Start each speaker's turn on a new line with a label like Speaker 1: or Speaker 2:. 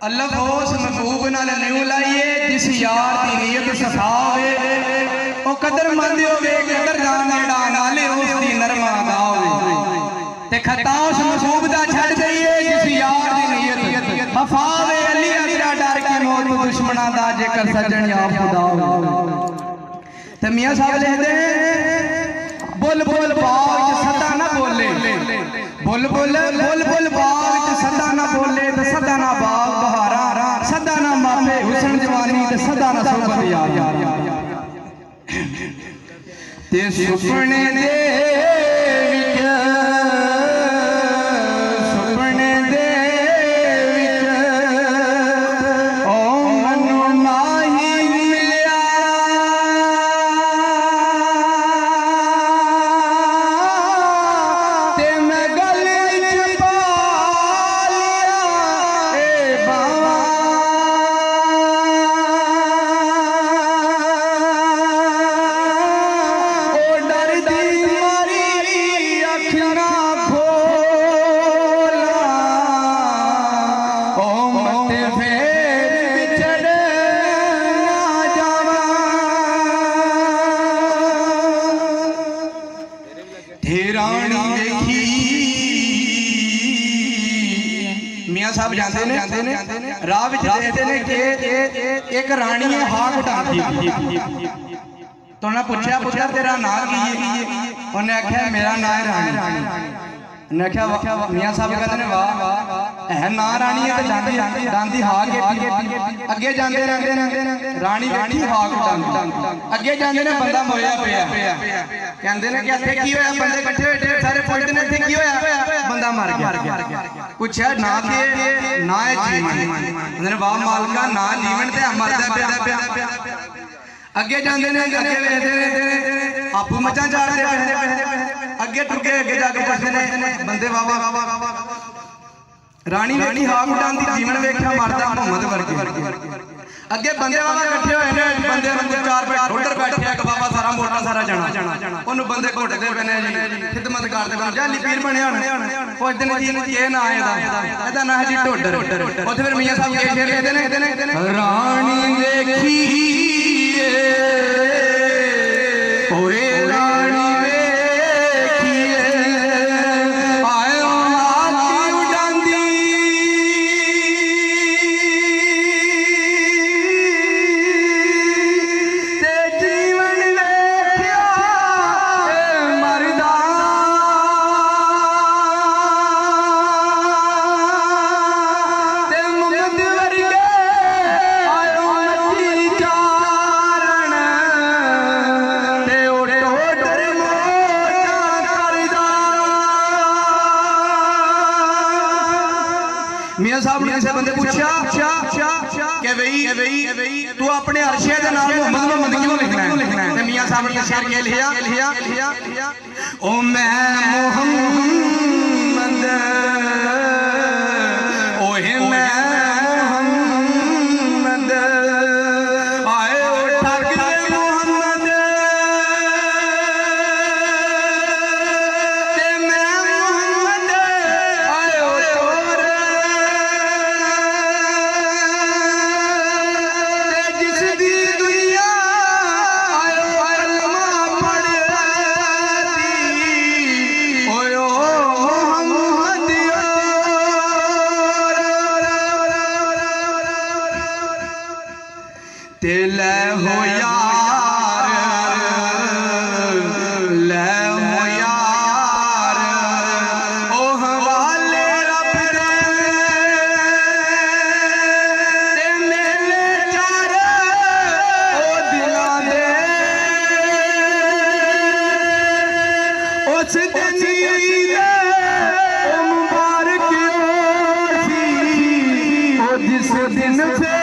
Speaker 1: अल्लाह उस महबूब नाल न्यू लाइए जिस यार की नीयत सफा होवे ओ कदरमंद होवे कदर जानेड़ा नाले उसकी नरमा अदा होवे ते खता उस महबूब दा छड़ दईए जिस यार की नीयत वफा होवे अली अगरा डर के मौत दुश्मना दा जेकर सजन या खुदा होवे ते मियां साहब लिखदे बुल बुल बाग च सदा ना बोले बुल बुल बुल बुल बाग च सदा ना बोले ते सदा ना बाग बहारा सदा ना मापे हुसन जवानी ते सदा ना सोबत यार ते सुपने दे मियां साहब जाते ने राह विच देखते ने कि एक रानी है हाक उठाती तो उन्हें पूछा पुत्र तेरा नाम की है उन्हें आख्या मेरा नाम है रानी उन्हें आख्या मियां साहब कहते ने वाह है ना रानी है तो दांदी हाक अगे जाते रहते रानी बैठी हाक उठाती अगे जाते ने बंदा मोया पिया कहते ने कि इत्थे की होया बंदे इकट्ठे होए सारे पुछदे ने इत्थे की होया बंदा मर गया पूछा ना कि ना है जीवन वाह मालका ना जीवन ते मरदा पिया अगे जाते ने अगे वेखदे आपू मचा झाड़दे अगे टुके अगे जाके पुछदे ने बंदे बाबा रानी रानी हाक उठांदी जीवन वेख्या मरदा मोहम्मद वर्गे अगे बंदे बाबा इकट्ठे होए ने बंदे चार ढोडर बैठे एक बाबा सारा मोटा सारा जाना ओनू बंदे घोटदे पे ने जी खिदमत करदे पे जाली पीर बने होण पुछदे ने जी ये ना एदा ना है जी ढोडर उत्थे फिर मियां साहब के शेर कहदे ने रानी देखी ओए रानी देखिए आयो हाथी उड़ांदी ते जीवन वेख्या मरदा ते मुहम्मद वर्गे आयो मची चारण ते ओ टोडर मोटा करदा मियां साहब ने किसी बंदे पूछा कि भाई तू अपने अरशे दे नाम मोहम्मद क्यों लिखना है ते मियां साहब ने शेर के लिया ओ मैं मोहम्मद ओहे मैं मोहम्मद आए ओ ठग मोहम्मद ते मैं मोहम्मद आए ओ तोर ते जिस दी दुनिया आयो कलमा पढ़दी ओए ओ मोहम्मद ते ले हो यार ओ हवाले रब दे ते मेले चार ओ दिलां दे उस दिन दे ओ मुबारक सी ओ जिस दिन से